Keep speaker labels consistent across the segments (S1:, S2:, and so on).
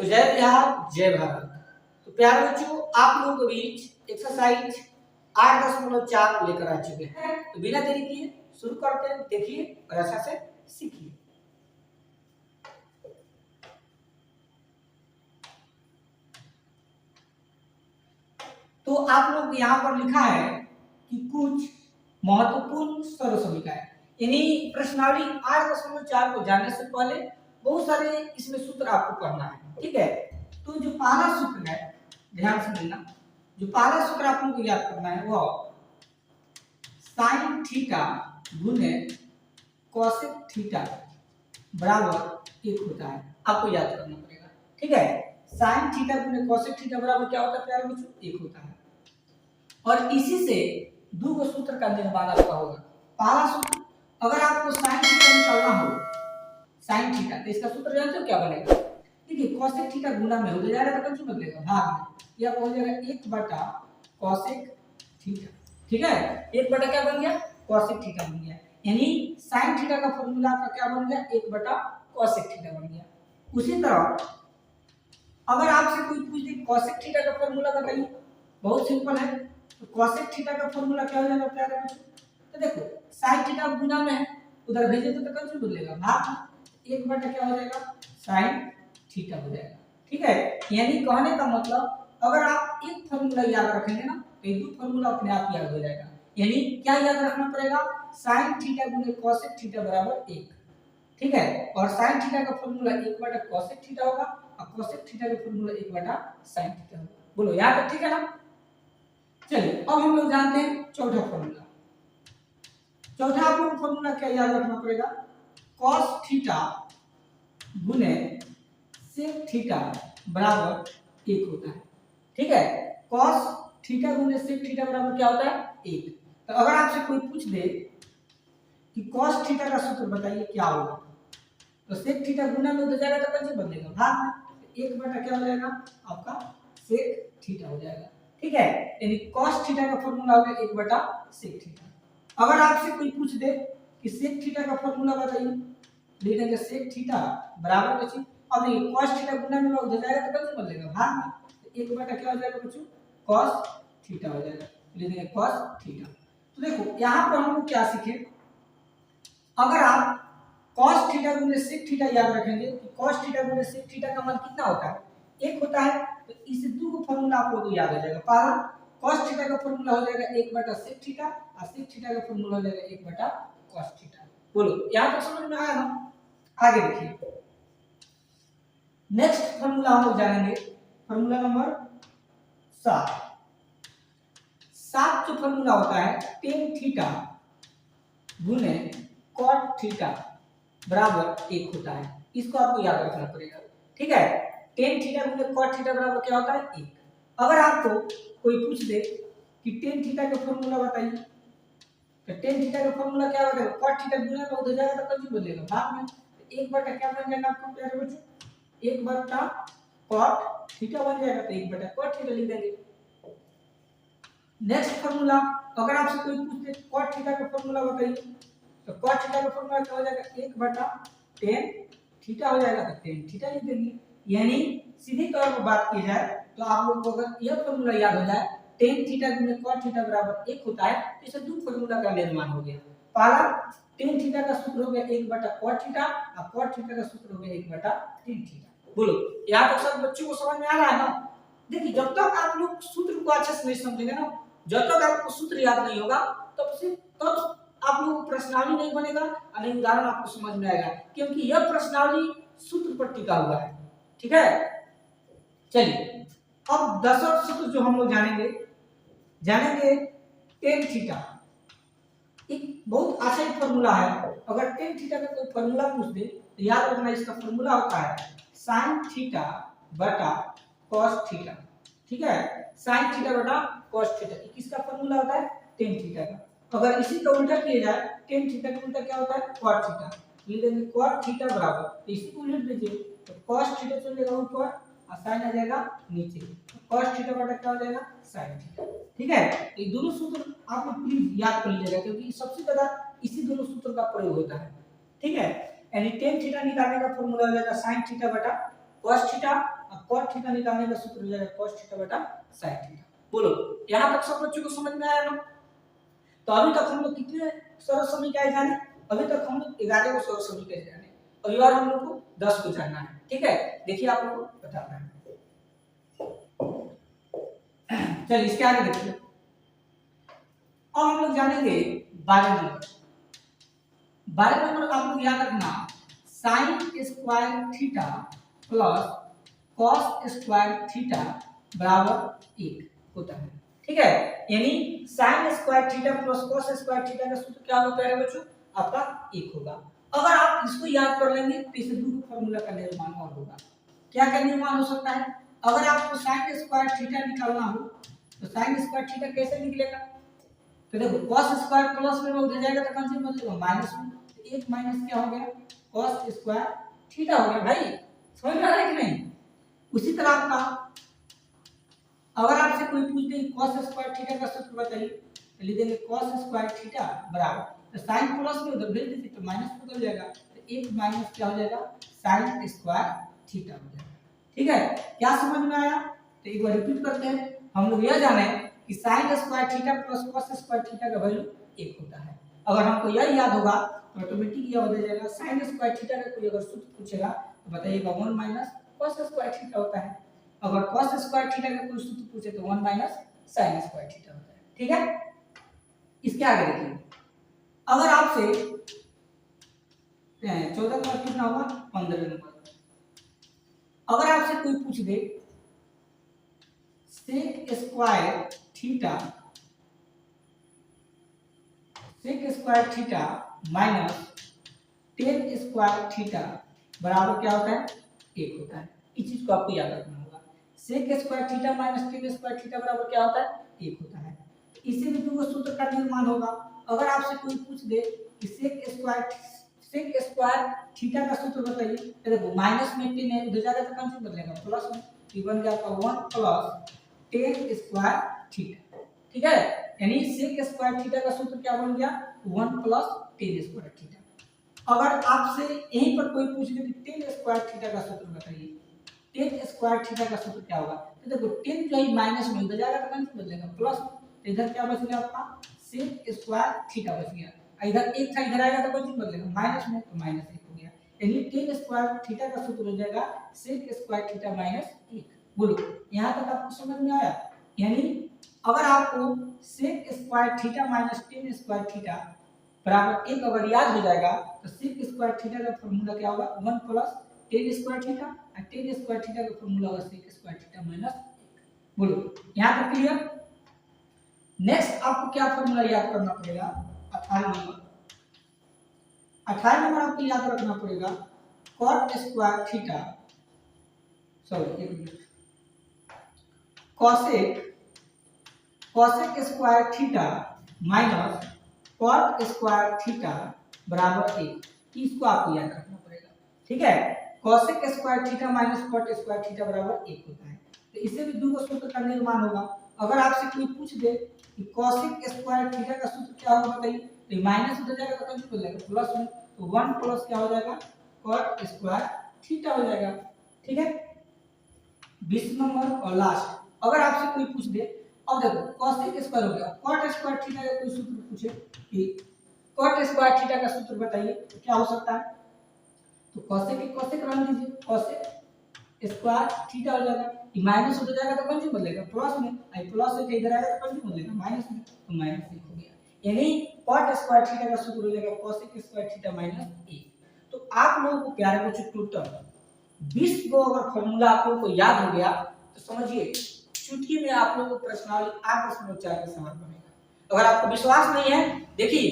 S1: जय बिहार जय भारत। तो प्यारे बच्चों, आप लोगों के बीच एक्सरसाइज 8.4 लेकर आ चुके हैं। तो बिना देरी किए शुरू करते हैं। देखिए और अच्छा से सीखिए। तो आप लोग यहाँ पर लिखा है कि कुछ महत्वपूर्ण सर्वसमीकरण, यानी प्रश्नावली 8.4 को जानने से पहले बहुत सारे इसमें सूत्र आपको पढ़ना है। ठीक है, तो जो पहला सूत्र है, ध्यान से सुनना, जो पहला सूत्र आप लोगों को याद करना है वो साइन थीटा गुने कोसेक थीटा बराबर 1 होता है। आपको याद करना पड़ेगा। ठीक है, साइन थीटा गुने कोसेक थीटा बराबर क्या होता है प्यारे बच्चों? 1 होता है। और इसी से दो सूत्र का निर्माण आपका होगा। पहला सूत्र, अगर आपको साइन थीटा निकालना हो, साइन थीटा, तो इसका सूत्र जानते हो क्या बनेगा? देखिए, कोसेक थीटा गुना में हो जाएगा तो कौन बदलेगा? भाग में। यह हो जाएगा 1 बटा कोसेक थीटा। ठीक है, 1 बटा क्या बन गया? कोसेक थीटा बन गया। यानी साइन थीटा का फॉर्मूला का क्या बन गया? 1 बटा कोसेक थीटा बन गया। उसी तरह अगर आपसे कोई पूछ दे कोसेक थीटा का फॉर्मूला बताइए, बहुत सिंपल है। तो कोसेक थीटा का फॉर्मूला क्या हो जाएगा प्यारे बच्चों? तो देखो, साइन थीटा गुना में है, उधर भेजे तो कौन सी बदलेगा? भाग। 1 बटा क्या हो जाएगा? साइन थीटा हो जाएगा। ठीक है, यानी कहने का मतलब अगर आप एक फॉर्मूला याद रखेंगे ना तो ये दो फॉर्मूला अपने आप याद हो जाएगा। यानी क्या याद रखना पड़ेगा? साइन थीटा गुने कोसेक थीटा बराबर 1। ठीक है, और साइन थीटा का फॉर्मूला 1 बटा कोसेक थीटा होगा और कोसेक थीटा का फॉर्मूला 1 बटा साइन थीटा होगा। बोलो याद है? ठीक है ना? चलिए अब हम लोग जानते हैं चौथा फॉर्मूला। चौथा आप लोग फॉर्मूला क्या याद रखना पड़ेगा? cos थीटा गुने sec थीटा बराबर 1 होता है। ठीक है, cos थीटा गुने sec थीटा बराबर क्या होता है? 1। तो अगर आपसे कोई पूछ दे कि cos थीटा का सूत्र बताइए क्या होगा, तो sec थीटा गुना में हो जाएगा तो कैसे बदलेगा? भाग में। 1 बटा क्या हो जाएगा आपका? sec थीटा हो जाएगा। ठीक है, यानी cos थीटा का फॉर्मूला हो गया 1 बटा sec थीटा। अगर आपसे कोई पूछ दे कि sec थीटा का फॉर्मूला बताइए, लिख देंगे sec थीटा बराबर बच्चों, अब ये cos थीटा गुना में हो जाएगा तो कैसे बदलेगा? भाग में। 1 बटा क्या हो जाएगा बच्चों? cos थीटा हो जाएगा। लिख देंगे cos थीटा। तो देखो यहाँ पर हम लोग क्या सीखे, अगर आप cos थीटा गुने sec थीटा याद रखेंगे कि cos थीटा गुने sec थीटा का मान कितना होता है? 1 होता है। तो इस दो को फॉर्मूला आप लोगों को याद हो जाएगा। पहला cos थीटा का फॉर्मूला हो जाएगा 1 बटा sec थीटा और sec थीटा का फॉर्मूला हो जाएगा 1 बटा cos थीटा। बोलो यहां तक समझ में आया ना? आगे देखिए, नेक्स्ट फॉर्मूला हम लोग जानेंगे, फॉर्मूला नंबर 7। 7 जो फॉर्मूला होता है tan थीटा गुने cot थीटा बराबर 1 होता है। इसको आपको याद रखना पड़ेगा। ठीक है, tan थीटा गुने cot थीटा बराबर क्या होता है? 1। अगर आपको कोई पूछ दे कि tan थीटा का फॉर्मूला बताइए, तो tan थीटा का फॉर्मूला क्या होगा? cot थीटा गुना में हो जाएगा तो कैसे बदलेगा? भाग में। 1 बटा क्या बन जाएगा आपको प्यारे बच्चों? 1 बटा cot थीटा बन जाएगा, तो 1 बटा cot थीटा लिख देंगे। नेक्स्ट फॉर्मूला, अगर आपसे कोई पूछ दे cot थीटा का फॉर्मूला बताइए, तो cot थीटा का फॉर्मूला क्या हो जाएगा? 1 बटा tan थीटा हो जाएगा, तो tan थीटा लिख देंगे। यानी सीधी तौर पर बात की जाए तो आप लोगों को अगर यह फॉर्मूला याद हो जाए tan थीटा गुने cot थीटा बराबर 1 होता है, तो इसे दो फॉर्मूला का निर्माण हो गया। पहला tan थीटा का सूत्र हो गया 1 बटा cot थीटा और cot थीटा का सूत्र हो गया 1 बटा tan थीटा। बोलो यहां तक सब बच्चों को समझ में आ रहा है ना? देखिए, जब तक आप लोग सूत्र को अच्छे से नहीं समझेंगे ना, जब तक आपको सूत्र याद नहीं होगा तब आप लोगों को प्रश्नावली नहीं बनेगा और नहीं उदाहरण आपको समझ में आएगा, क्योंकि यह प्रश्नावली सूत्र पर टिका हुआ है। ठीक है, चलिए अब 10वां सूत्र जो हम लोग जानेंगे tan थीटा। एक बहुत अच्छा ही फॉर्मूला है। अगर tan थीटा का कोई फॉर्मूला पूछ दे तो याद रखना इसका फॉर्मूला होता है sin थीटा बटा cos थीटा। ठीक है, sin थीटा बटा cos थीटा किसका फॉर्मूला होता है? tan थीटा का। अगर इसी का उल्टा किया जाए, tan थीटा का उल्टा क्या होता है? cot theta. लिख देंगे cot थीटा बराबर, इसी को उलट दीजिए तो cos थीटा चल जाएगा ऊपर और sin आ जाएगा नीचे। cos थीटा बटा क्या हो जाएगा? sin theta. ठीक है, ये दोनों सूत्र आप लोग प्लीज याद कर लीजिएगा, क्योंकि सबसे ज्यादा इसी दोनों सूत्र का प्रयोग होता है। ठीक है, यानी tan थीटा निकालने का फॉर्मूला हो जाएगा sin थीटा बटा cos थीटा और cot थीटा निकालने का सूत्र हो जाएगा cos थीटा बटा sin थीटा। बोलो यहां तक सब बच्चों को समझ में आया ना? तो अभी तक हम लोग कितने सरल समीकरण जाने? अभी तक हम लोग 11 को सरल समीकरण जाने, अगली बार हम लोग को 10 को जानना है। ठीक है, देखिए आप लोग को बताना है। चलिए इसके आगे देखिए, अब हम लोग जानेंगे 12 नंबर। 12 नंबर आप लोग याद रखना, sin square theta plus cos square theta बराबर 1 होता है। ठीक है, यानी sin square theta plus cos square theta का सूत्र क्या होगा प्यारे बच्चों? आपका 1 होगा। अगर आप इसको याद कर लेंगे तो इसे दूसरे फार्मूला का निर्माण और होगा। क्या का निर्माण हो सकता है? अगर आपको sin स्क्वायर थीटा निकालना हो तो sin स्क्वायर थीटा कैसे निकलेगा? तो देखो cos स्क्वायर प्लस में उधर जाएगा तो कौन सी मतलब माइनस में, तो 1 माइनस क्या हो गया? cos स्क्वायर थीटा हो गया। भाई समझ में आ रहा है कि नहीं? उसी तरह आपका अगर आपसे कोई पूछ दे cos स्क्वायर थीटा का सूत्र बताइए तो लिख देंगे cos स्क्वायर थीटा बराबर, तो sin प्लस में उधर भेज दीजिए तो माइनस बदल जाएगा, तो 1 माइनस क्या हो जाएगा? sin स्क्वायर थीटा हो जाएगा। ठीक है, क्या समझ में आया? तो एक बार रिपीट करते हैं। हम लोग यह जाने कि sin square theta plus cos square theta का वैल्यू 1 होता है। अगर हमको यह याद होगा तो ऑटोमेटिक यह हो जाएगा sin स्क्वायर थीटा का कोई अगर सूत्र पूछेगा तो बताइएगा 1 माइनस cos स्क्वायर थीटा होता है। अगर cos स्क्वायर थीटा का कोई सूत्र पूछे तो 1 माइनस sin स्क्वायर थीटा होता है। ठीक है, इसके आगे देखिए, अगर आपसे 14 नंबर कितना होगा? 15 नंबर। अगर आपसे कोई पूछ दे sec square theta minus tan square theta बराबर क्या होता है? 1 होता है। इस चीज को आपको याद रखना होगा। sec square theta minus tan square theta बराबर क्या होता है? 1 होता है। इसी में दो सूत्र का निर्माण होगा। अगर आपसे कोई पूछ दे कि sec स्क्वायर थीटा का सूत्र बताइए, तो देखो माइनस में tan है, उधर जाएगा तो कौन सा बदलेगा? प्लस में, तो बन गया आपका 1 प्लस tan स्क्वायर थीटा। ठीक है, यानी sec स्क्वायर थीटा का सूत्र क्या बन गया? 1 प्लस tan स्क्वायर थीटा। अगर आपसे यहीं पर कोई पूछ ले कि tan स्क्वायर थीटा का सूत्र बताइए, tan स्क्वायर थीटा का सूत्र क्या होगा? तो देखो tan जो है माइनस में उधर जाएगा तो कौन सा बदलेगा? प्लस, तो इधर क्या बच गया आपका? sec स्क्वायर थीटा बच गया। इधर 1 था, इधर आएगा तो कौन सा बदलेगा? माइनस में, तो माइनस 1 हो गया। यानी tan स्क्वायर थीटा का सूत्र हो जाएगा sec स्क्वायर थीटा माइनस 1। बोलो यहां तक आपको समझ में आया? यानी अगर आपको sec square theta minus tan square theta बराबर 1 अगर याद हो जाएगा तो sec स्क्वायर थीटा का फार्मूला क्या होगा? 1 प्लस tan स्क्वायर थीटा, और tan स्क्वायर थीटा का फार्मूला होगा sec स्क्वायर थीटा माइनस 1। बोलो यहां तक क्लियर? नेक्स्ट आपको क्या फार्मूला याद करना पड़ेगा? 18 नंबर। 18 नंबर आपको याद रखना पड़ेगा cot स्क्वायर थीटा, सॉरी एक minute, cosec square theta minus cot square theta बराबर 1। इसको आपको याद रखना पड़ेगा। ठीक है, cosec square theta minus cot square theta बराबर 1 होता है। तो इससे भी दो सूत्र का निर्माण होगा। अगर आपसे कोई पूछ दे कि cosec स्क्वायर थीटा का सूत्र क्या होगा बताइए, तो माइनस हो जाएगा तो कैंसिल हो जाएगा प्लस में, तो 1 प्लस क्या हो जाएगा? cot स्क्वायर थीटा हो जाएगा। ठीक है, 20 नंबर और लास्ट, अगर आपसे कोई पूछ दे, अब देखो cosec स्क्वायर हो गया, cot स्क्वायर थीटा का कोई सूत्र पूछे कि cot स्क्वायर थीटा का सूत्र बताइए तो क्या हो सकता है? तो cosec की cosec रख दीजिए, cosec स्क्वायर थीटा हो जाएगा। ये माइनस हो जाएगा तो कौन सी बदलेगा? प्लस में, आई प्लस से इधर आएगा तो कौन सी बदलेगा? माइनस में, तो माइनस 1 हो गया। यानी cot स्क्वायर थीटा का सूत्र हो जाएगा cosec स्क्वायर थीटा माइनस 1। तो आप लोगों को प्यारे बच्चों टोटल 20 को अगर फार्मूला आप लोगों को याद हो गया तो समझिए चुटकी में आप लोगों को प्रश्नावली 8.4 का सवाल बनेगा। अगर आपको विश्वास नहीं है, देखिए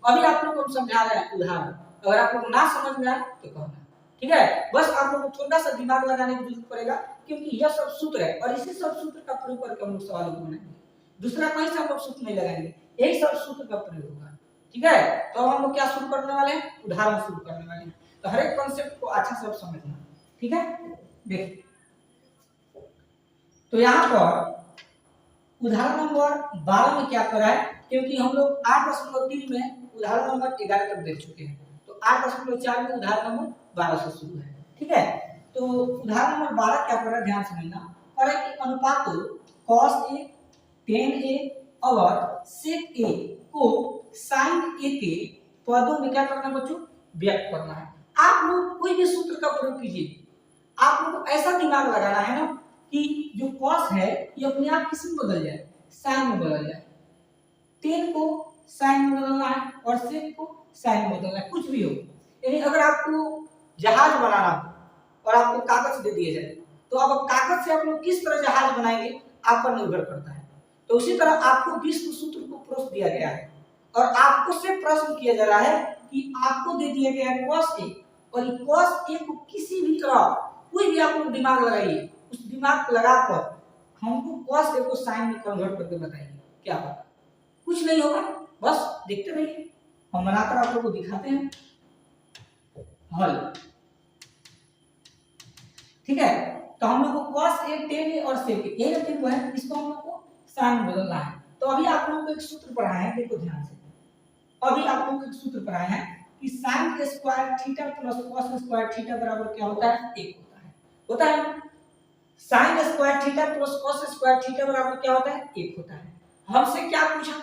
S1: अभी आप लोगों को समझा रहे हैं उदाहरण, अगर आप लोग ना समझ में आए तो कहना। ठीक है, बस आप लोगों को थोड़ा सा दिमाग लगाने की जरूरत पड़ेगा, क्योंकि यह सब सूत्र है और इसी सब सूत्र का प्रयोग करके हम लोग सवालों को बनाएंगे। दूसरा कहीं से हम लोग सूत्र नहीं लगाएंगे, यही सब सूत्र का प्रयोग होगा। ठीक है, तो हम लोग क्या शुरू करने वाले हैं? उदाहरण शुरू करने वाले हैं। तो हर एक कॉन्सेप्ट को अच्छा से समझना। ठीक है, देखिए तो यहाँ पर उदाहरण नंबर 12 में क्या करा है, क्योंकि हम लोग 8.3 में उदाहरण नंबर 11 तक देख चुके हैं, तो 8.4 में उदाहरण नंबर 12 से शुरू है। ठीक है, तो उदाहरण नंबर 12 क्या कर रहा है, ध्यान समझना। और है कि अनुपात cos a tan a और sec a को sin a के पदों में क्या करना है बच्चों, व्यक्त करना है। आप लोग कोई भी सूत्र का प्रयोग कीजिए, आप लोग को ऐसा दिमाग लगाना है ना कि जो cos है ये अपने आप किस में बदल जाए, sin में बदल जाए। tan को sin में बदलना है और sec को sin में बदलना है, कुछ भी हो। यानी अगर आपको जहाज बनाना हो और आपको कागज दे दिया जाए तो अब कागज से आप लोग किस तरह जहाज बनाएंगे आप पर निर्भर करता है। तो उसी तरह आपको विश्व सूत्र को प्रश्न दिया गया है और आपको से प्रश्न किया जा रहा है कि आपको दे दिया गया है cos a और ये cos a को किसी भी तरह कोई भी आप लोग दिमाग लगाइए, उस दिमाग लगाकर हमको cos a को sin में कन्वर्ट करके बताइए, क्या होगा? कुछ नहीं होगा, बस देखते रहिए, हम बनाकर आप लोगों को दिखाते हैं हल। ठीक है, तो हम लोग को cos a tan a और sec a यही रखते हुए है, इसको हम लोग को sin में बदलना है। तो अभी आप लोगों को एक सूत्र पढ़ाए हैं, देखो ध्यान से। अभी आप लोगों को एक सूत्र पढ़ाए हैं कि sin square theta plus cos square theta बराबर क्या होता है, 1 होता है ना। sin square theta plus cos square theta बराबर क्या होता है, 1 होता है। हमसे क्या पूछा,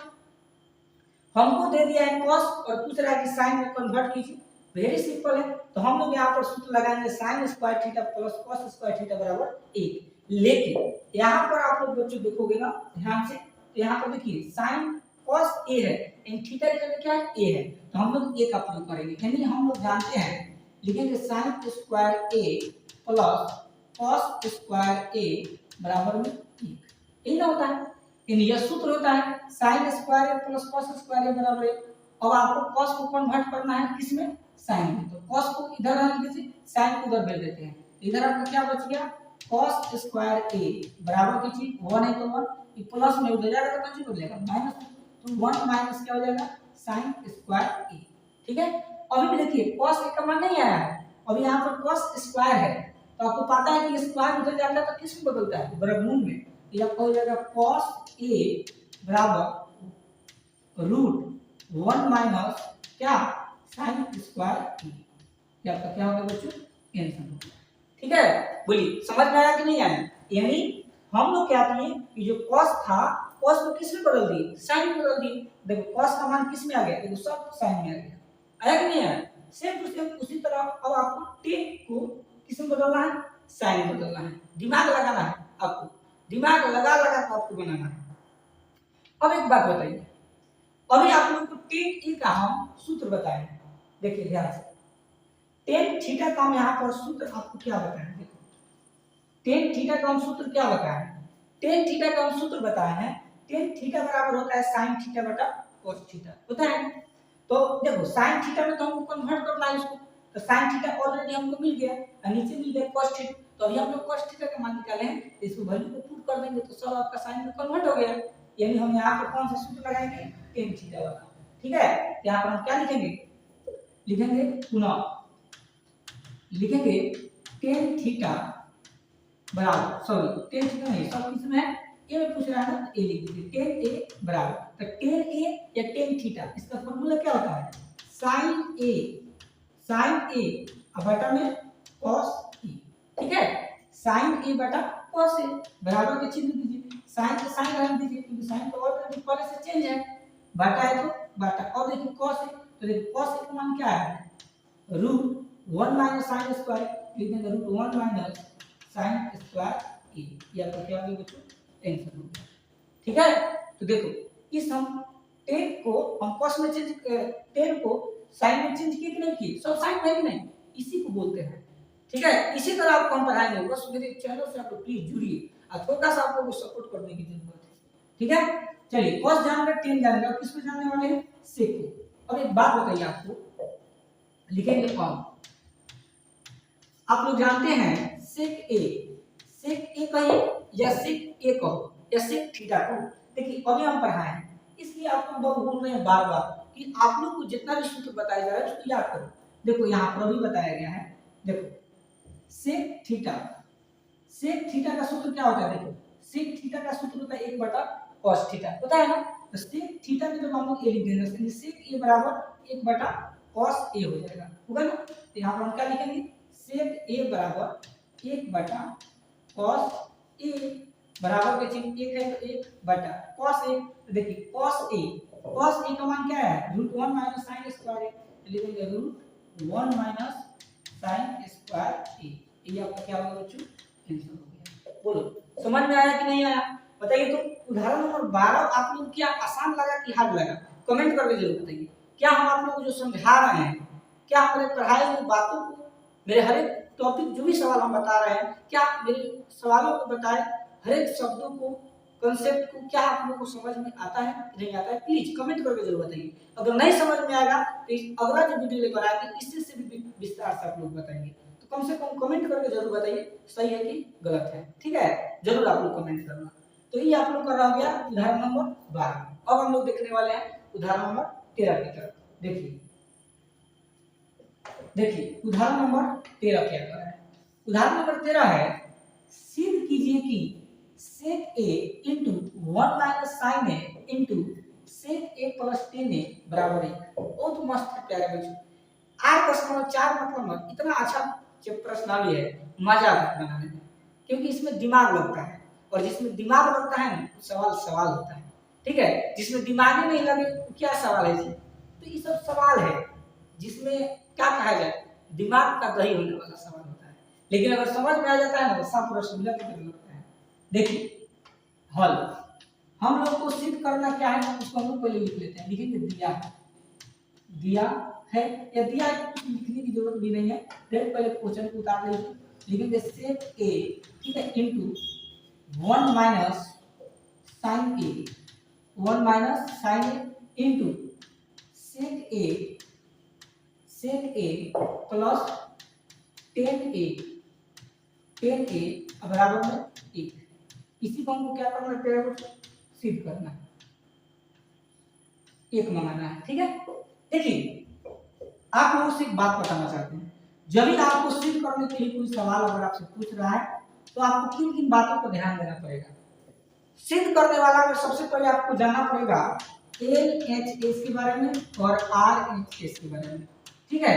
S1: हमको दे दिया है cos और पूछ रहा है कि sin में कन्वर्ट कीजिए। वेरी सिंपल है, तो हम लोग यहाँ पर सूत्र लगाएंगे sin square theta plus cos square theta बराबर 1। लेकिन यहाँ पर आप लोग बच्चों देखोगे ना ध्यान से, तो यहाँ पर देखिए sin cos a है, इन थीटा की जगह क्या है, a है, तो हम लोग a का प्रयोग करेंगे। यानी हम लोग जानते हैं, लिखेंगे sin square a plus cos square a बराबर में 1। यही ना होता है, यह सूत्र होता है sin square a plus cos square a बराबर 1। अब आपको cos को कन्वर्ट करना है किसमें, sin में, तो cos को इधर रख दीजिए, sin को उधर भेज देते हैं। इधर आपका क्या बच गया, cos स्क्वायर a बराबर कीजिए 1 है तो 1, ये प्लस में उधर जाएगा तो कैसे बदलेगा, माइनस, तो 1 माइनस क्या हो जाएगा sin स्क्वायर a। ठीक है, अभी भी देखिए cos a का मान नहीं आया है, अभी यहाँ पर cos स्क्वायर है, तो आपको पता है कि स्क्वायर उधर जाता है तो किस में बदलता है, वर्गमूल में। तो यह हो जाएगा cos a बराबर रूट 1 माइनस क्या sin स्क्वायर a। क्या आपका क्या होगा बच्चों, आंसर होगा। ठीक है, बोलिए समझ में आया कि नहीं आया। यानी हम लोग क्या किए कि जो cos था cos को किस में बदल दिए, sin में बदल दिए। देखो cos का मान किस में आ गया, देखो सब sin में आ गया, आया कि नहीं आया। सेम टू सेम उसी तरह अब आपको tan को किस में बदलना है, sin में बदलना है। दिमाग लगाना है आपको, दिमाग लगा लगा कर आपको बनाना है। अब एक बात बताइए, अभी आप लोगों को tan a का हम सूत्र बताए हैं, देखिए ध्यान से। tan थीटा का हम यहाँ पर सूत्र आपको क्या बताएं, देखो tan थीटा का हम सूत्र क्या बताए हैं, tan थीटा का हम सूत्र बताए हैं tan थीटा बराबर होता है sin थीटा बटा cos थीटा, होता है। तो देखो sin थीटा में तो हमको कन्वर्ट करना है इसको, तो sin थीटा ऑलरेडी हमको मिल गया और नीचे मिल गया cos थीटा, तो अभी हम लोग cos थीटा का मान निकाले हैं, इसको वैल्यू को पुट कर देंगे तो सब आपका sin में कन्वर्ट हो गया। यानी हम यहाँ पर कौन सा सूत्र लगाएंगे, tan थीटा वाला। ठीक है, यहाँ पर हम क्या लिखेंगे, लिखेंगे पुनः लिखेंगे tan थीटा बराबर, सॉरी tan थीटा नहीं, सब किसमें है, ए में पूछ रहा है ना, ए लिख दीजिए tan a बराबर, तो tan a या tan थीटा इसका फार्मूला क्या होता है, sin a बटा में cos a। ठीक है, sin a बटा cos a बराबर के चिन्ह दीजिए, sin के sin रख दीजिए क्योंकि sin तो ऑलरेडी पहले से चेंज है, बटा है तो बटा, और देखिए cos a, तो देखिए cos a का मान क्या है, रूट 1 माइनस sin स्क्वायर, लिख देंगे root 1 minus sin square a, ये आपका क्या होगा बच्चों, आंसर होगा। ठीक है, तो देखो इस हम tan को हम cos में चेंज, tan को sin में चेंज किए कि नहीं किए, सब sin है कि नहीं, इसी को बोलते हैं। ठीक है, इसी तरह आपको हम पढ़ाएंगे, बस मेरे चैनल से आप लोग प्लीज जुड़िए और थोड़ा सा आप लोगों को सपोर्ट करने की जरूरत है। ठीक है, चलिए cos जान गए, tan जान गए, किस पे जानने वाले हैं, sec को। अब एक बात बताइए आपको, लिखेंगे आप लोग जानते हैं sec a कहिए या sec a कहो या sec थीटा कहो। देखिए अभी हम पढ़ाए हैं, इसलिए आपको बहुत बोल रहे हैं बार बार कि आप लोग को जितना भी सूत्र बताया जा रहा है उसको याद करो। देखो यहाँ पर अभी बताया गया है, देखो sec थीटा का सूत्र क्या होता है, देखो sec थीटा का सूत्र होता है 1 बटा cos थीटा, होता है ना। तो sec थीटा में जब हम लोग a लिख देंगे, sec a बराबर 1 बटा cos a हो जाएगा, होगा ना। तो यहाँ पर हम क्या लिखेंगे, sec a बराबर 1 बटा cos a बराबर के चिन्ह 1 है तो 1 बटा cos a। तो देखिए cos a का मान क्या है √1 माइनस साइन स्क्वायर है, तो लिखेंगे √1 माइनस साइन स्क्वायर a। ये आपका क्या होगा बच्चों आंसर हो गया। बोलो समझ में आया कि नहीं आया बताइए। तो उदाहरण नंबर 12 आप लोग क्या आसान लगा कि हार्ड लगा कमेंट करके जरूर बताइए। क्या हम आप लोगों को जो समझा रहे हैं, क्या हमारे पढ़ाई हुई बातों को, मेरे हर एक टॉपिक जो भी सवाल हम बता रहे हैं, क्या मेरे सवालों को बताए हर एक शब्दों को कंसेप्ट को क्या आप लोगों को समझ में आता है कि नहीं आता है, प्लीज कमेंट करके जरूर बताइए। अगर नहीं समझ में आएगा तो अगला जो वीडियो लेकर आएंगे इससे से भी विस्तार से आप लोग बताएंगे। तो कम से कम कमेंट करके जरूर बताइए सही है कि गलत है, ठीक है, जरूर आप लोग कमेंट करना। तो ये आप लोग का रह गया उदाहरण नंबर 12। अब हम लोग देखने वाले हैं उदाहरण नंबर 13 की तरफ। देखिए उदाहरण नंबर 13 क्या कर रहा है। उदाहरण नंबर 13 है सिद्ध कीजिए कि sec a into 1 minus sine a into sec a plus tan a बराबर 1। बहुत मस्त प्यारे बच्चों। आज प्रश्न नंबर 4 मतलब इतना अच्छा प्रश्नावली है, मजा आता है बनाने में क्योंकि इसमें दिमाग लगता है, और जिसमें दिमाग लगता है ना सवाल होता है, ठीक है। जिसमें दिमाग ही नहीं लगे तो क्या सवाल है जी। तो ये सब सवाल है जिसमें क्या कहा जाए दिमाग का दही होने वाला सवाल होता है, लेकिन अगर समझ में आ जाता है ना तो सब प्रश्न मिला के लगता है। देखिए हल हम लोग को सिद्ध करना क्या है उसको हम लोग पहले लिख लेते हैं। लिखेंगे दिया है या दिया लिखने की जरूरत भी नहीं है, डायरेक्ट पहले क्वेश्चन को उतार लीजिए। लिखेंगे sec a ठीक है into 1 minus sine a 1 minus sine a into sec a plus tan a बराबर में 1। इसी को हमको क्या करना है सिद्ध करना है, 1 मंगाना है, ठीक है। देखिए आप लोगों से एक बात बताना चाहते हैं, जब भी आपको सिद्ध करने के लिए कोई सवाल अगर आपसे पूछ रहा है तो आपको किन किन बातों पर ध्यान देना पड़ेगा। सिद्ध करने वाला में सबसे पहले आपको जानना पड़ेगा LHS के बारे में और RHS के बारे में, ठीक है।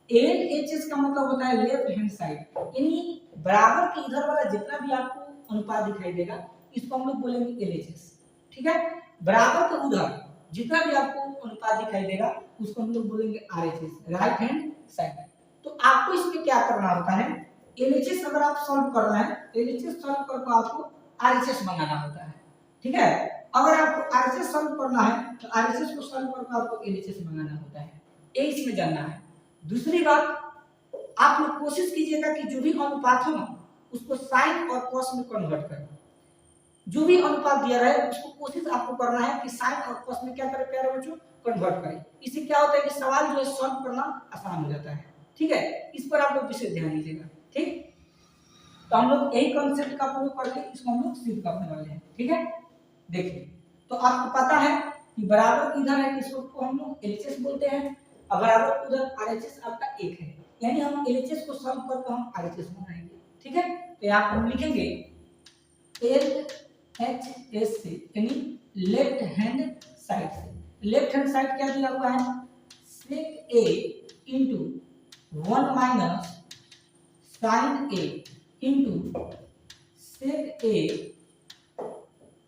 S1: LHS का मतलब होता है लेफ्ट हैंड साइड, यानी बराबर के इधर वाला जितना भी आपको अनुपात दिखाई देगा इसको हम लोग बोलेंगे LHS, ठीक है। बराबर के उधर जितना भी आपको अनुपात दिखाई देगा उसको हम लोग बोलेंगे RHS, राइट हैंड साइड। तो आपको इसमें क्या करना होता है, LHS अगर आप सॉल्व कर रहे हैं LHS सॉल्व करके आपको RHS बनाना होता है, ठीक है। अगर आपको RHS सॉल्व करना है तो RHS को सॉल्व करके आपको LHS बनाना होता है, ये इसमें जानना है। दूसरी बात आप लोग कोशिश कीजिएगा कि जो भी अनुपात हो ना उसको साइन और कॉस में कन्वर्ट करें। जो भी अनुपात दिया रहे उसको कोशिश आपको करना है कि साइन और कॉस में क्या करें प्यारे बच्चों कन्वर्ट करें। इससे क्या होता है कि सवाल जो है सॉल्व करना आसान हो जाता है, ठीक है। इस पर आप लोग विशेष ध्यान दीजिएगा, ठीक। तो हम लोग यही कॉन्सेप्ट का प्रयोग करके इसको हम लोग सिद्ध करने वाले हैं, ठीक है। देखिए तो आपको पता है कि बराबर इधर है इसको हम लोग LHS बोलते हैं, और बराबर उधर RHS आपका 1 है, यानी हम LHS को सॉल्व करके हम RHS बनाएंगे, ठीक है। तो यहाँ हम लिखेंगे LHS से यानी लेफ्ट हैंड साइड से। लेफ्ट हैंड साइड क्या दिया हुआ है sec a into 1 minus sine a into sec a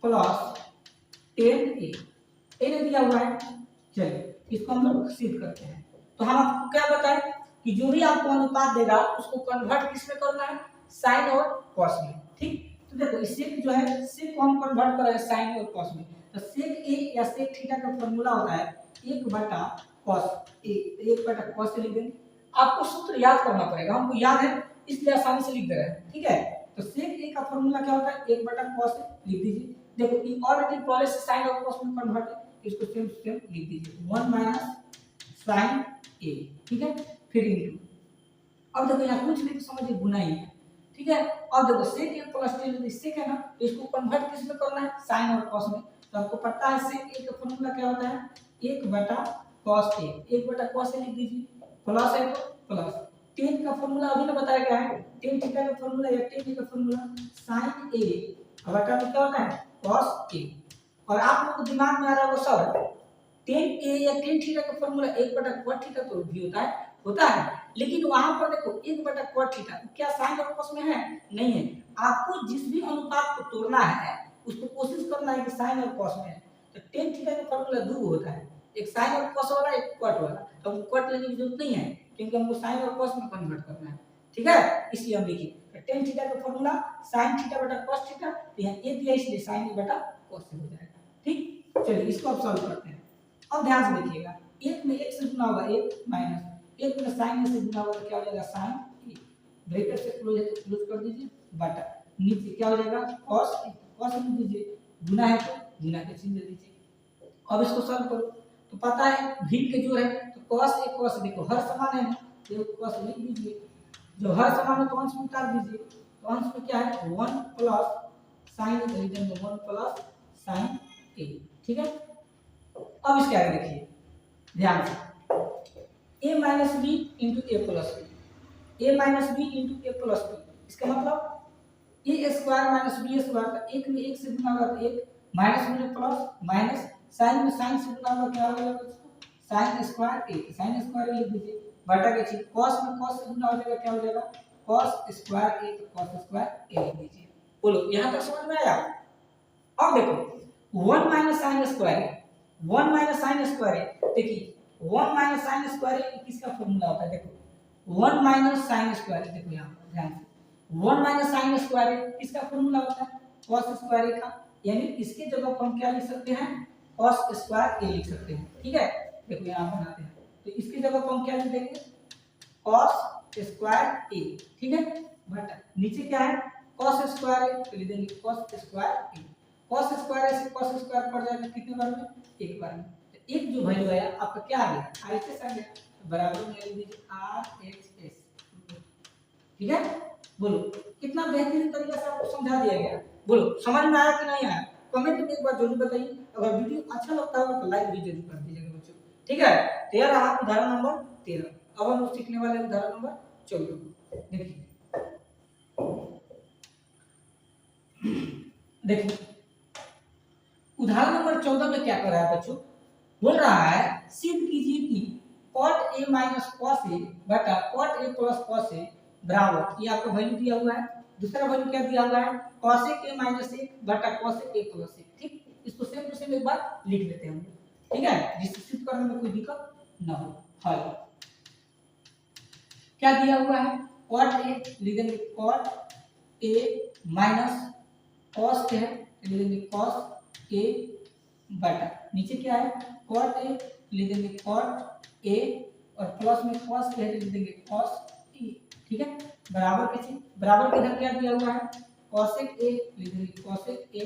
S1: plus tan a ये दिया हुआ है। चलिए इसको हम लोग सिद्ध करते हैं। तो हम आपको क्या बताएं कि जो भी आपको अनुपात देगा उसको कन्वर्ट किसमें करना है साइन और कॉस में, ठीक। तो देखो इससे जो है sec को हम कन्वर्ट कर रहे हैं साइन और कॉस में, तो sec a या sec थीटा का फार्मूला होता है 1 बटा cos a, 1 बटा cos से लिख देंगे। आपको सूत्र याद करना पड़ेगा, हमको याद है इसलिए आसानी से लिख दे रहे हैं, ठीक है। तो sec a का फार्मूला क्या होता है 1 बटा cos लिख दीजिए। देखो ये ऑलरेडी पहले से साइन और cos में कन्वर्ट है, इसको सेम लिख दीजिए 1 माइनस साइन a, ठीक है। फिर इनटू अब देखो यहाँ कुछ नहीं तो समझिए गुना ही है, ठीक है। और देखो sec a plus tan sec है ना, तो इसको कन्वर्ट किस में करना है साइन और cos में। तो आपको पता है sec a का फार्मूला क्या होता है 1 बटा cos a, 1 बटा cos a लिख दीजिए, प्लस है तो प्लस tan का फार्मूला अभी ना बताया गया है, tan थीटा का फार्मूला या tan का फार्मूला sin a बटा में क्या होता है cos a। और आप लोगों को दिमाग में आ रहा होगा सर tan a या tan थीटा का फार्मूला 1 बटा cos थीटा तो भी होता है लेकिन वहां पर देखो 1/cot थीटा क्या साइन और कॉस में है? नहीं है। आपको जिस भी अनुपात को तोड़ना है उसको कोशिश करना है कि साइन और कॉस में है। तो tan थीटा का फार्मूला दो होता है, एक साइन और कॉस वाला, एक कॉट वाला। तो हमको कॉट लेने की जरूरत नहीं है क्योंकि हमको साइन और कॉस में कन्वर्ट करना है, ठीक है। इसलिए हम लिखिए tan थीटा का फार्मूला sin थीटा बटा cos थीटा, तो यहाँ a दिया इसलिए sin a बटा cos से हो जाएगा, ठीक। चलिए इसको अब सॉल्व करते हैं। अब ध्यान से देखिएगा, एक में एक से गुना होगा एक माइनस एक में sin से गुना होगा तो क्या हो जाएगा sin a, ब्रैकेट से क्लोज है तो क्लोज कर दीजिए, बटा नीचे क्या हो जाएगा cos a, cos लिख दीजिए, गुना है तो गुना के चिन्ह दे दीजिए। अब इसको सॉल्व करो तो पता है भिन्न के जो है तो cos a cos देखो हर समान है ना, तो cos लिख दीजिए, जो हर समान है तो अंश में उतार दीजिए, तो अंश में क्या है 1 प्लस sin a, रीजन में 1 प्लस sin a, ठीक है। अब इसके आगे देखिए ध्यान से a minus B into A plus B, a minus B into A plus B, इसका मतलब A square minus B square का एक में एक से गुना होगा तो एक, माइनस में प्लस, माइनस साइन में साइन से गुना होगा क्या होगा साइन स्क्वायर ए, साइन स्क्वायर लिख दीजिए, बटा के चीज cos में cos से गुना हो जाएगा क्या हो जाएगा cos स्क्वायर ए, तो cos स्क्वायर ए लिख दीजिए। बोलो यहां तक समझ में आया? अब देखो 1 माइनस साइन स्क्वायर ए, 1 माइनस साइन स्क्वायर ए, देखिए 1 माइनस साइन स्क्वायर ए किसका फार्मूला होता है? देखो 1 माइनस साइन स्क्वायर ए, देखो यहां पर ध्यान से 1 माइनस साइन स्क्वायर ए किसका फार्मूला होता है? cos स्क्वायर ए का, यानी इसके जगह पर हम क्या लिख सकते हैं cos स्क्वायर ए लिख सकते हैं, ठीक है। देखो यहां बनाते हैं तो इसकी जगह पर हम क्या लिख देंगे cos स्क्वायर ए, ठीक है, बटा नीचे क्या है cos स्क्वायर ए, तो लिख देंगे cos स्क्वायर ए, cos स्क्वायर ए से cos स्क्वायर पड़ जाएगा कितने बार में? एक बार में। तो एक जो वैल्यू आया आपका क्या आ गया RHS आ गया, तो बराबर में लिख दीजिए RHS, ठीक है। बोलो कितना बेहतरीन तरीके से आपको समझा दिया गया, बोलो समझ में आया कि नहीं आया? कमेंट में एक बार जरूर बताइए, अगर वीडियो अच्छा लगता होगा तो लाइक भी जरूर कर दीजिएगा बच्चों, ठीक है। तो यह रहा उदाहरण नंबर 13। अब हम सीखने वाले उदाहरण नंबर 14। देखिए देखिए उदाहरण नंबर 14 में क्या कर रहा है बच्चों, बोल रहा है सिद्ध कीजिए कि cot a minus cos a बटा cot a plus cos a बराबर, ये आपको वैल्यू दिया हुआ है, दूसरा वैल्यू क्या दिया हुआ है cosec a माइनस a बटा cosec a प्लस a, ठीक। इसको सेम टू सेम एक बार लिख लेते हैं हम, ठीक है, जिससे सिद्ध करने में कोई दिक्कत ना हो। हल क्या दिया हुआ है cot a लिख देंगे cot a minus cos a है लिख देंगे cos a बटा नीचे क्या है cot a लिख देंगे cot a और प्लस में cos a है लिख देंगे cos a, ठीक है। बराबर के चीज बराबर के इधर क्या दिया हुआ है cosec a लिख देंगे cosec a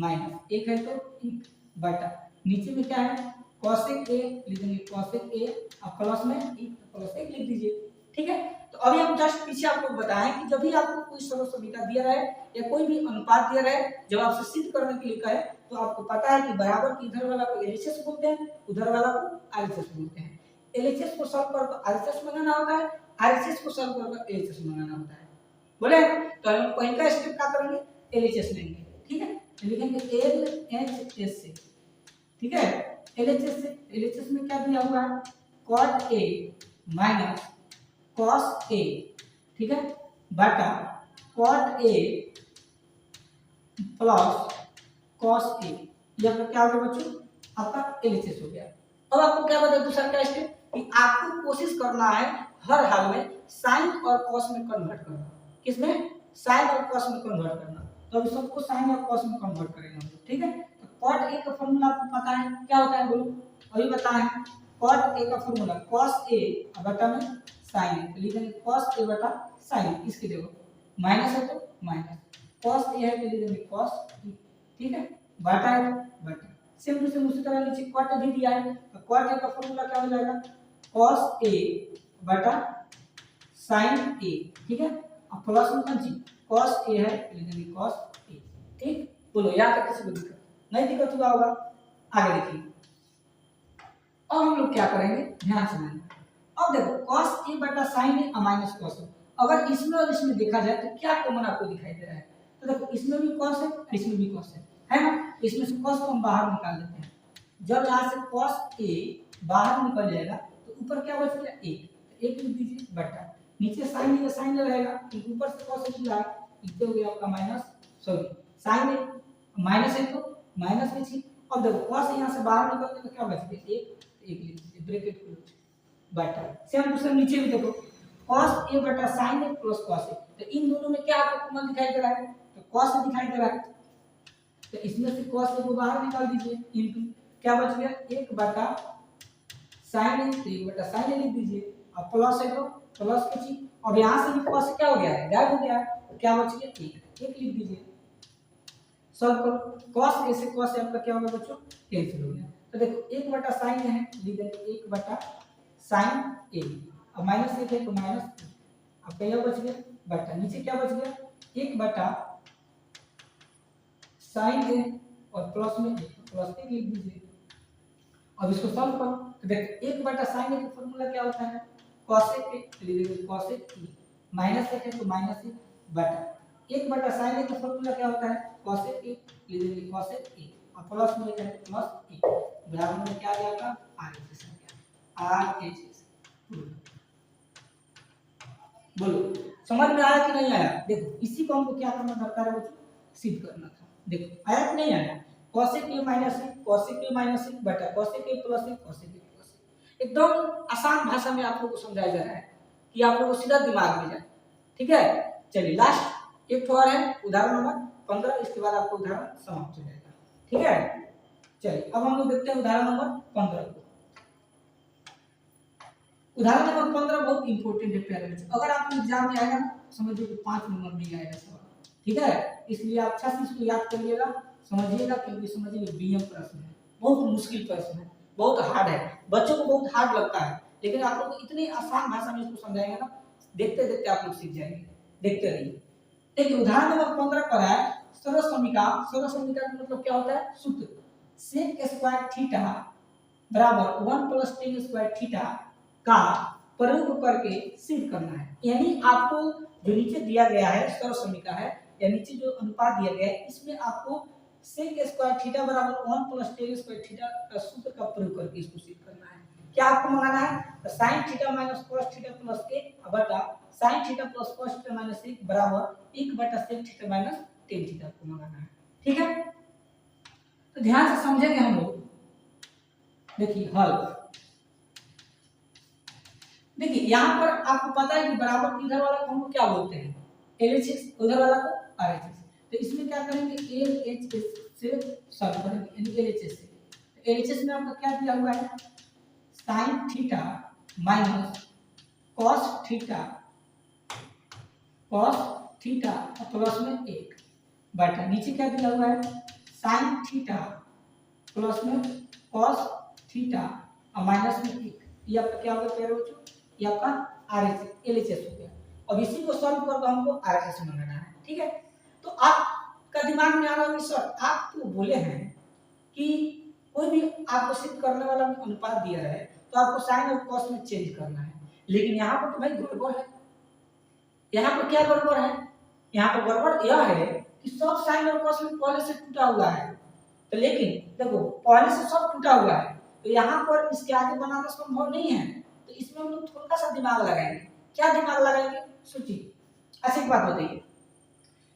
S1: माइनस एक है तो एक बटा नीचे में क्या है cosec a लिख देंगे cosec a और प्लस में एक प्लस एक लिख दीजिए, ठीक है। तो अभी हम जस्ट पीछे आपको बताएं कि जब भी आपको कोई सरल समीकरण दिया रहे या कोई भी अनुपात दिया रहे, जब आपसे सिद्ध करने के लिए कहे तो आपको पता है कि बराबर की इधर वाला को एलएचएस बोलते हैं, उधर वाला को आरएचएस बोलते हैं। एलएचएस को सॉल्व कर आरएचएस मंगाना होता है, आरएचएस को सॉल्व कर एलएचएस मंगाना होता है, बोले। तो हम पहला स्टेप क्या करेंगे एलएचएस लेंगे, ठीक है, लिखेंगे एलएचएस से, ठीक है। एलएचएस से एलएचएस में क्या दिया हुआ है cot a minus cos a, ठीक है, बटा cot a plus cos a, ये आपका क्या हो गया बच्चों आपका एलएचएस हो गया। अब आपको क्या बताया दूसरा क्या स्टेप कि आपको कोशिश करना है हर हाल में साइन और cos में कन्वर्ट करना, किसमें साइन और cos में कन्वर्ट करना। तो अभी सबको साइन और cos में कन्वर्ट करेंगे हम लोग, ठीक है। तो cot a का फार्मूला आपको पता है क्या होता है, बोलो अभी बताएं। cot a का फार्मूला cos a बटा में sin a, लिख देंगे cos a बटा sin, इसकी जगह माइनस है तो माइनस, cos a है तो लिख देंगे cos a, ठीक है, बटा है तो बटा, सेम टू सेम उसी तरह नीचे cot a भी दिया है तो cot a का फार्मूला क्या हो जाएगा cos a बटा sin a, ठीक है, अब प्लस में कौन सी cos a है लिख देंगे cos a, ठीक। बोलो यहाँ तक किसी को दिक्कत नहीं, दिक्कत हुआ होगा, आगे देखिए। अब हम लोग क्या करेंगे ध्यान से मानिए, अब देखो cos a बटा sin a minus cos a, अगर इसमें और इसमें देखा जाए तो क्या कॉमन आपको दिखाई दे रहा है, तो देखो इसमें भी cos है इसमें भी cos है ना, इसमें से cos को हम बाहर निकाल देते हैं, जब यहाँ से cos a बाहर निकल जाएगा तो ऊपर क्या बच गया एक, तो 1 लिख दीजिए बटा नीचे साइन है, साइन रहेगा क्योंकि ऊपर से cos निकला है, इतने हो गया आपका माइनस, सॉरी साइन है माइनस है तो माइनस में छी। अब देखो cos यहां से बाहर निकलने तो क्या बच गया 1 लिख दीजिए ब्रैकेट क्लोज बटा सेम टू सेम नीचे भी देखो cos a बटा sin a plus cos a, तो इन दोनों में क्या आपको कॉमन दिखाई दे रहा है, तो cos दिखाई दे रहा है, तो इसमें से cos a को बाहर निकाल दीजिए इनटू क्या बच गया 1 बटा sin a, तो 1 बटा sin a लिख दीजिए, अब प्लस है तो प्लस की चीज, अब यहां से भी cos क्या हो गया है, गायब हो गया है, तो क्या बच गया 1 लिख दीजिए। सॉल्व करो cos a से cos a आपका क्या होगा बच्चों, कैंसिल हो गया, तो देखो 1 बटा sin a है, लिख देंगे 1 बटा sin a, अब माइनस 1 है तो माइनस, अब क्या बच गया बटा नीचे क्या बच गया 1 बटा sin a और प्लस में प्लस 1 लिख दीजिए। अब इसको सॉल्व करो तो देखो 1 बटा sin a का फार्मूला क्या होता है cos a के, लिख देंगे cos a माइनस 1 है तो माइनस 1 बटा 1 बटा sin a का फार्मूला क्या होता है cos a के, लिख देंगे cos a और प्लस में है प्लस a बराबर में क्या आ जाएगा RHS आ गया, RHS बोलो समझ में आया कि नहीं आया। देखो इसी को हमको क्या करना दरकार है बच्चों, सिद्ध करना था। देखो आया कि नहीं आया, cos a minus a cos a minus 1 बटा cos a plus 1 cos a plus 1, एकदम आसान भाषा में आप लोगों को समझाया जा रहा है कि आप लोगों को सीधा दिमाग में जाए, ठीक है। चलिए लास्ट एक और है उदाहरण नंबर 15, इसके बाद आपको उदाहरण समाप्त हो जाएगा, ठीक है। चलिए अब हम लोग देखते हैं उदाहरण नंबर 15 को। उदाहरण नंबर 15 बहुत इंपॉर्टेंट है प्यारे बच्चों, अगर आपको एग्जाम में आएगा ना समझिए कि 5 नंबर में आएगा सवाल, ठीक है। इसलिए आप अच्छा से इसको याद करिएगा, समझिएगा, क्योंकि समझिए बीएम प्रश्न है, बहुत मुश्किल प्रश्न है, बहुत हार्ड है, बच्चों को बहुत हार्ड लगता है, लेकिन आप लोग इतनी आसान भाषा में इसको समझाएंगे ना, देखते देखते आप लोग सीख जाएंगे, देखते रहिए। देखिए उदाहरण नंबर 15 पर है सरल समीकरण। सरल समीकरण का मतलब क्या होता है, सूत्र sec स्क्वायर थीटा बराबर 1 + tan स्क्वायर थीटा का प्रयोग करके सिद्ध करना है। यानी आपको जो नीचे दिया गया है सरल समीकरण है, या नीचे जो अनुपात दिया गया है, इसमें आपको sec स्क्वायर थीटा बराबर 1 + tan स्क्वायर थीटा का सूत्र का प्रयोग करके इसको सिद्ध करना है। क्या आपको मंगाना है, तो sin theta minus cos theta plus 1 बटा sin theta plus cos theta minus 1 बराबर 1 बटा sec theta minus tan theta को मंगाना है, ठीक है। तो ध्यान से समझेंगे हम लोग। देखिए हल, देखिए यहाँ पर आपको पता है कि बराबर इधर वाला को हम क्या बोलते हैं LHS, उधर वाला को RHS, तो इसमें क्या करेंगे LHS से सॉल्व करेंगे, यानी LHS से। तो LHS में आपका क्या दिया हुआ है sin theta minus cos theta plus में 1 बटा नीचे क्या दिया हुआ है sin थीटा प्लस में cos थीटा और माइनस में 1, ये आपका क्या होगा प्यारे बच्चों, ये आपका LHS हो गया। अब इसी को सॉल्व करके हमको RHS मंगाना है, ठीक है। तो आपका दिमाग में आ रहा है सर आप तो बोले हैं कि कोई भी आपको सिद्ध करने वाला अनुपात दिया है तो आपको साइन और कॉस में चेंज करना है, लेकिन यहाँ पर तो भाई गड़बड़ है। यहाँ पर क्या गड़बड़ है, यहाँ पर गड़बड़ यह है कि सब साइन और कॉस में पहले से टूटा हुआ है, तो लेकिन देखो पहले से सब टूटा हुआ है, तो यहाँ पर इसके आगे बनाना संभव नहीं है, तो इसमें हम लोग थोड़ा सा दिमाग लगाएंगे। क्या दिमाग लगाएंगे सोचिए। अच्छा एक बात बताइए,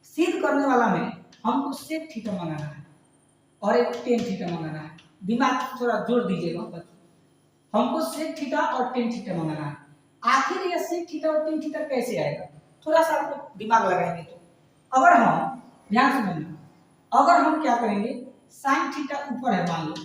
S1: सिद्ध करने वाला में हमको sec थीटा मंगाना है और एक tan थीटा मंगाना है, दिमाग थोड़ा जोड़ दीजिएगा बच्चों, हमको sec थीटा और tan थीटा मंगाना है। आखिर ये sec थीटा और tan थीटा कैसे आएगा, थोड़ा सा आपको दिमाग लगाएंगे। तो अगर हम ध्यान से समझना, अगर हम क्या करेंगे sin थीटा ऊपर है, मान लो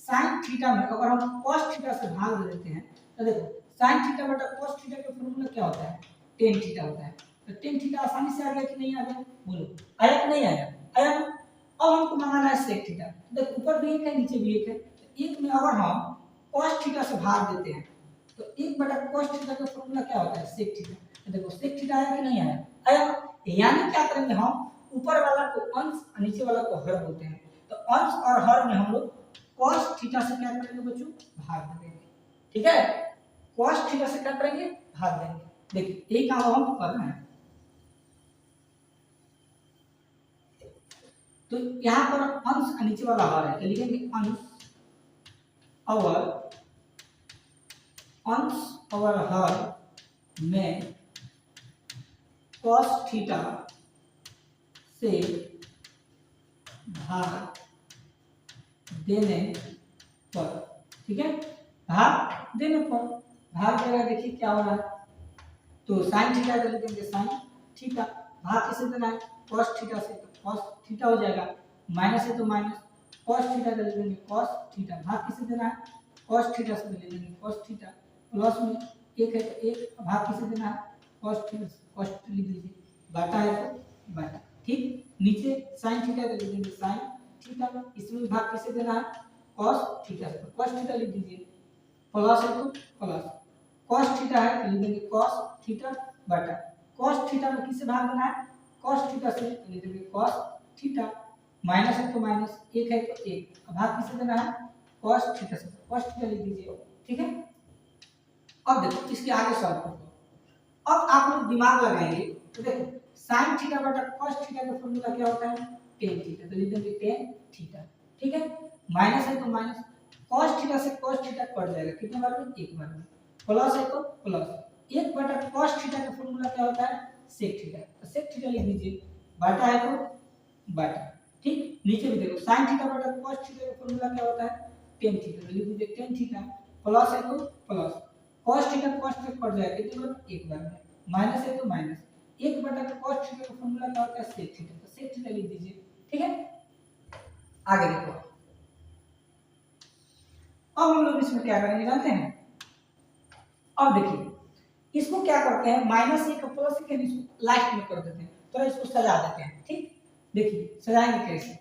S1: sin थीटा में अगर हम cos थीटा से भाग दे देते हैं, तो देखो sin थीटा बटा cos थीटा का फार्मूला क्या होता है tan थीटा होता है, तो tan थीटा आसानी से आ गया कि नहीं आ गया, बोलो आया कि नहीं आया, आया ना। अब हमको मंगाना है sec थीटा, देखो ऊपर भी एक है नीचे भी एक है, तो एक में अगर हम cos थीटा से भाग देते हैं तो 1 बटा cos थीटा का फार्मूला क्या होता है sec थीटा, तो देखो sec थीटा आया कि नहीं आया, आया। यानी क्या करेंगे हम ऊपर वाला को अंश और नीचे वाला को हर बोलते हैं, तो अंश और हर में हम लोग cos थीटा से क्या करेंगे बच्चों भाग देंगे, ठीक है। cos थीटा से क्या करेंगे भाग देंगे। देखिए यही काम हम कर रहे हैं। तो यहाँ पर अंश और नीचे वाला हर है, तो लिखेंगे अंश और हर में cos थीटा से भाग देने पर, ठीक है, भाग देने पर, भाग देगा, देखिए क्या हो रहा है, तो साइन थीटा का लिख देंगे साइन थीटा, भाग किसे देना है, cos थीटा से, तो cos थीटा हो जाएगा, माइनस है तो माइनस, cos थीटा का लिख देंगे cos थीटा, भाग किसे देना है, cos थीटा से ले लेंगे cos थीटा, प्लस में एक है तो एक, भाग किसे देना है, cos थीटा, cos लिख दीजिए, बाटा है तो बाटा, ठीक, नीचे sin थीटा का लिख देंगे sin थीटा, इसमें भाग किसे देना है, cos थीटा से, cos थीटा लिख दीजिए, प्लस है तो प्लस, cos थीटा है तो लिख देंगे cos थीटा बटा, cos थीटा में किसे भाग देना है, cos थीटा से, तो लिख देंगे cos थीटा, माइनस है तो माइनस, एक है तो एक, भाग किसे देना है, cos थीटा से, cos थीटा लिख दीजिए, ठीक है। अब देखो इसके आगे सॉल्व करो, अब आप लोग दिमाग लगाएंगे तो देखो sin थीटा बटा cos थीटा का फॉर्मूला क्या होता है, tan थीटा, तो लिख देंगे tan थीटा, ठीक है, माइनस है तो माइनस, cos थीटा से cos थीटा कट जाएगा, कितने बार में, एक बार में, प्लस है तो प्लस, एक बटा cos थीटा का फॉर्मूला क्या होता है, sec थीटा, तो sec थीटा लिख दीजिए, बाटा है तो बाटा, ठीक, नीचे भी देखो sin थीटा बटा cos थीटा का फॉर्मूला क्या होता है, tan थीटा, तो लिख दीजिए tan थीटा, प्लस है तो plus, cos theta cos theta cut जाएगा, कितने बार, एक बार में, माइनस है तो माइनस, एक बटा का cos थीटा का फॉर्मूला क्या होता है, sec थीटा, तो sec थीटा लिख दीजिए, ठीक है। आगे देखो, अब हम लोग इसमें क्या करेंगे जानते हैं, अब देखिए इसको क्या करते हैं, माइनस एक प्लस एक इसको लास्ट में कर देते हैं, तो इसको सजा देते हैं, ठीक, देखिए सजाएंगे कैसे,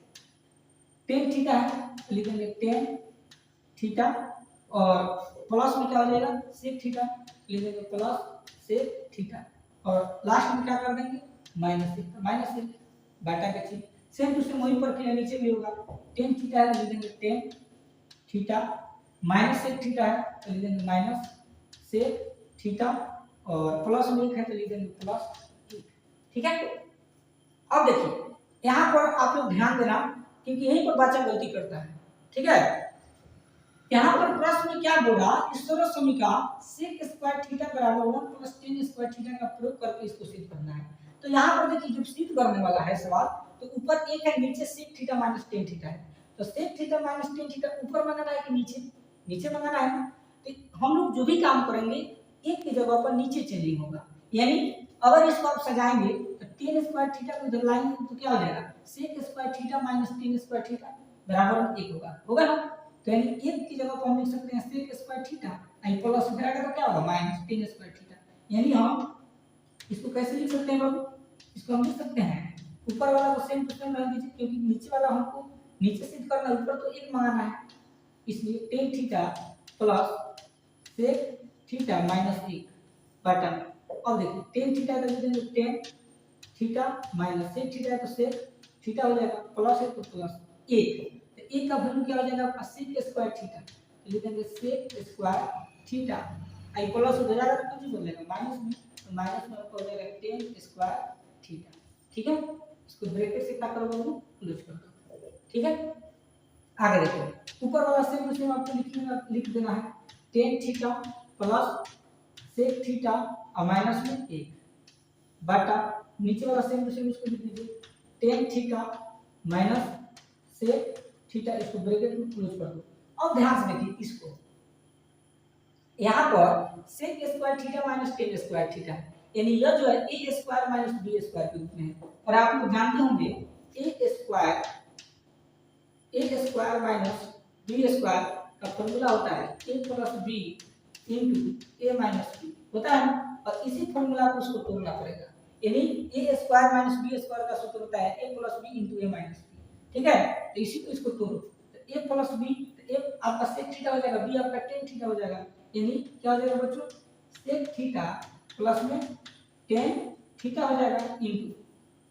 S1: tan थीटा है तो लिख देंगे tan थीटा, और प्लस में क्या हो जाएगा, sec थीटा, लिख देंगे प्लस sec थीटा, और लास्ट में क्या कर देंगे, माइनस एक बाटा के ठीक, सेम टू सेम वहीं पर किया, नीचे भी होगा, tan थीटा है लिख देंगे tan theta, minus sec theta है तो लिख देंगे माइनस sec थीटा, और प्लस में एक है तो लिख देंगे प्लस, ठीक है। अब देखिए यहाँ पर आप लोग ध्यान देना, क्योंकि यहीं पर बच्चा गलती करता है, ठीक है, यहाँ पर प्रश्न में क्या बोला, इस सरल समीका sec स्क्वायर थीटा बराबर 1 प्लस tan स्क्वायर थीटा का प्रयोग करके इसको सिद्ध करना है, तो यहाँ पर देखिए जब सिद्ध करने वाला है सवाल, तो ऊपर एक है, नीचे sec theta minus tan theta है, तो sec theta minus tan theta ऊपर मंगाना है कि नीचे, नीचे मंगाना है ना, तो हम लोग जो भी काम करेंगे एक की जगह पर नीचे चेंजिंग होगा, यानी अगर इसको आप सजाएंगे तो tan स्क्वायर थीटा को इधर लाएंगे तो क्या हो जाएगा, sec square theta minus tan square theta बराबर 1 होगा ना, तो यानी एक की जगह पर हम लिख सकते हैं sec स्क्वायर थीटा, आई प्लस इधर आएगा तो क्या होगा, माइनस tan स्क्वायर थीटा, यानी हम इसको कैसे लिख सकते हैं बाबू, इसको हम लिख सकते हैं, ऊपर वाला को सेम टू सेम रख दीजिए, क्योंकि नीचे वाला हमको नीचे सिद्ध करना है, ऊपर तो एक मंगाना है, इसलिए tan theta plus sec theta minus 1 बटा, अब देखिए tan थीटा का लिख देंगे tan theta minus sec theta है तो sec थीटा हो जाएगा, प्लस है तो प्लस 1, तो 1 का वैल्यू क्या हो जाएगा आपका sec स्क्वायर थीटा, तो लिख देंगे sec स्क्वायर थीटा, आई प्लस हो जाएगा तो कुछ बदलेगा माइनस में, तो माइनस में आपको हो जाएगा tan स्क्वायर थीटा, ठीक है, इसको ब्रैकेट से क्या करोगे, क्लोज कर दो, ठीक है। आगे देखो ऊपर वाला सेम टू सेम आपको लिख देना है, tan theta plus sec theta और माइनस में 1 बटा, नीचे वाला सेम टू सेम इसको लिख दीजिए, tan theta minus sec theta, इसको ब्रैकेट में क्लोज कर दो। अब ध्यान से देखिए इसको, यहाँ पर sec square theta minus tan square theta, यानी यह जो है a square minus b square के रूप में है, और आप लोग जानते होंगे a square minus b square का फॉर्मूला होता है a plus b into a minus b होता है ना, और इसी फॉर्मूला को उसको तोड़ना पड़ेगा, यानी a square minus b square का सूत्र होता है a plus b into a minus b, ठीक है, तो इसी को इसको तोड़ो, तो a प्लस b, तो a आपका sec थीटा हो जाएगा, b आपका tan थीटा हो जाएगा, यानी क्या हो जाएगा बच्चों, sec थीटा प्लस में tan थीटा हो जाएगा इंटू,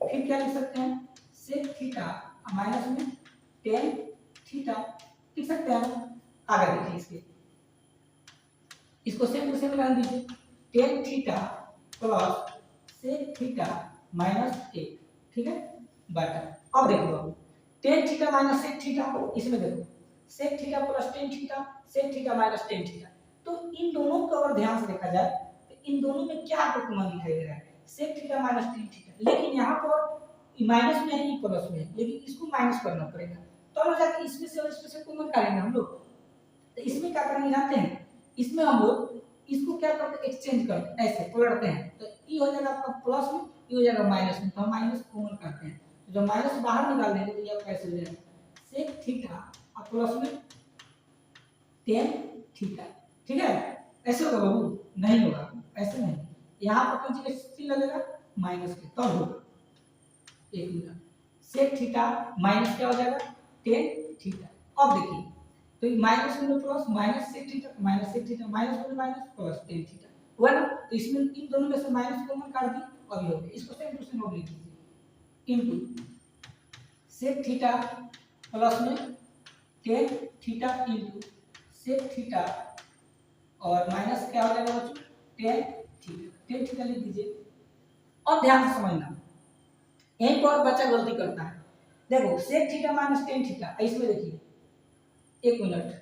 S1: फिर क्या लिख सकते हैं, sec थीटा माइनस में tan थीटा लिख सकते हैं। आगे देखिए इसको सेम टू सेम रख दीजिए, tan theta plus sec theta minus 1, ठीक है, बटा, अब देखो बाबू tan theta minus sec theta, इसमें देखो sec theta plus tan theta, sec theta minus tan theta, तो इन दोनों को अगर ध्यान से देखा जाए तो इन दोनों में क्या आपको कॉमन दिखाई दे रहा है, sec theta minus tan theta, लेकिन यहाँ पर माइनस में है ये प्लस में है, लेकिन इसको माइनस करना पड़ेगा, तो हम जाके इसमें से और इसमें से कॉमन करेंगे हम लोग। तो इसमें क्या करेंगे जानते हैं, इसमें हम लोग इसको क्या करते हैं, एक्सचेंज करते हैं, ऐसे पलटते हैं, तो ये हो जाएगा आपका प्लस में, ये हो जाएगा माइनस में, तो हम माइनस कॉमन करते हैं, तो जब माइनस बाहर निकाल देंगे तो ये कैसे हो जाएगा, sec थीटा और प्लस में tan थीटा, ठीक है। ऐसे होगा बाबू, नहीं होगा ऐसे नहीं, यहाँ पर कौन सी चिन्ह लगेगा, माइनस के, तब होगा। एक मिनट, sec थीटा माइनस क्या हो जाएगा, tan थीटा। अब देखिए तो ये माइनस में plus, minus sec theta minus sec theta, minus में माइनस प्लस tan थीटा हुआ ना। तो इसमें इन दोनों में से माइनस कॉमन काट दी, अभी हो गया। इसको सेम टू सेम लिख दीजिए, इनटू sec थीटा प्लस में tan theta into sec theta और माइनस क्या हो जाएगा बच्चों, tan थीटा, tan थीटा लिख दीजिए। और ध्यान से समझना, यहीं पर बच्चा गलती करता है, देखो sec theta minus tan theta, इसमें देखिए एक मिनट,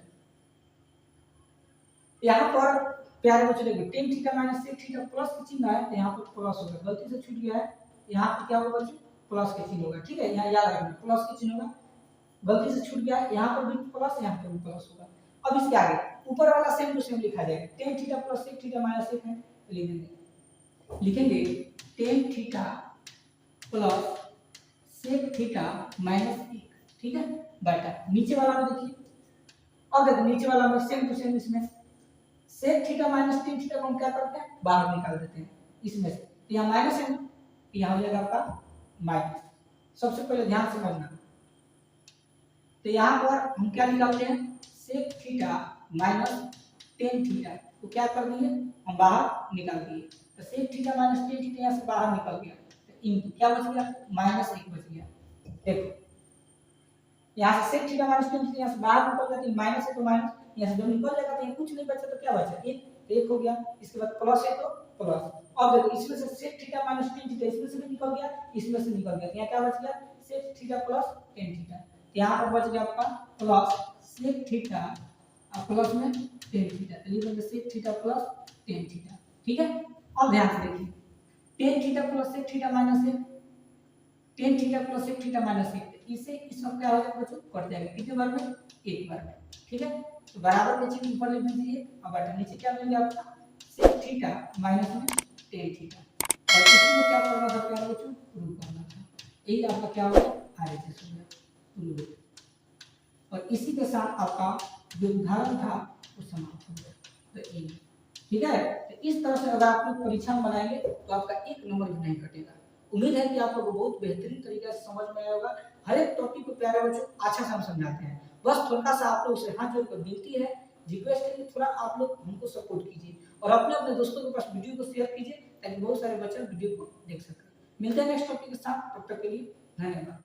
S1: यहाँ पर प्यारे बच्चों देखो tan theta minus sec theta plus का चिन्ह है, तो यहाँ पर प्लस होगा, गलती से छूट गया है, यहाँ पर क्या होगा बच्चों, प्लस का चिन्ह होगा, ठीक है, यहाँ याद रखना प्लस का चिन्ह होगा, गलती से छूट गया, यहाँ पर भी प्लस, यहाँ पर भी प्लस होगा। अब इसके आगे ऊपर वाला सेम टू सेम लिखा जाएगा, tan theta plus sec theta minus sec है, तो लिखेंगे tan theta plus sec theta minus 1, ठीक है, बटा नीचे वाला में देखिए, अब देखो नीचे वाला में सेम टू सेम इसमें sec theta minus tan theta को हम क्या करते हैं, बाहर निकाल देते हैं इसमें से, तो यहाँ माइनस है ना, यहाँ हो जाएगा आपका माइनस। सबसे पहले ध्यान से समझना, तो यहाँ पर हम क्या निकालते हैं, sec theta minus tan theta को क्या कर दिए, हम बाहर निकाल दिए, तो sec theta minus tan theta यहाँ से बाहर निकल गया, तो इनटू क्या बच गया, माइनस 1 बच गया। देखो यहाँ से sec theta minus tan theta यहाँ से बाहर निकल गया, तो माइनस है तो माइनस, यहाँ से जो निकल जाएगा तो कुछ नहीं बचा, तो क्या बचा, एक हो गया, इसके बाद प्लस है तो प्लस। अब देखो इसमें से sec theta minus tan theta इसमें से भी निकल गया, इसमें से निकल गया, तो यहाँ क्या बच गया, sec theta plus tan theta, यहाँ पर बच गया आपका प्लस sec थीटा और प्लस में tan थीटा, तो लिखेंगे sec theta plus tan theta, ठीक है। अब ध्यान से देखिए tan theta plus sec theta minus 1, tan theta plus sec theta minus 1, इसे इस वक्त क्या हो जाएगा बच्चों, कट जाएगा, कितने बार में, एक बार में, ठीक है। तो बराबर में चिन्ह ऊपर लिख दीजिए, अब बटा नीचे क्या मिलेगा आपका, sec थीटा माइनस में tan थीटा, और इसी में क्या करना था प्यारे बच्चों, प्रूव करना था, यही आपका क्या होगा, आरएचएस हो गया, और इसी के साथ आपका जो उदाहरण था वो समाप्त हो गया। तो ये ठीक है, तो इस तरह से अगर आप लोग परीक्षा में बनाएंगे तो आपका एक नंबर भी नहीं कटेगा। उम्मीद है कि आप लोगों को बहुत बेहतरीन तरीके से समझ में आया होगा। हर एक टॉपिक को प्यारे बच्चों अच्छा से हम समझाते हैं, बस थोड़ा सा आप लोग से हाथ जोड़कर विनती है, रिक्वेस्ट है कि थोड़ा आप लोग हमको सपोर्ट कीजिए और अपने अपने दोस्तों के पास वीडियो को शेयर कीजिए ताकि बहुत सारे बच्चे वीडियो को देख सकें। मिलते हैं नेक्स्ट टॉपिक के साथ, तब तक के लिए धन्यवाद।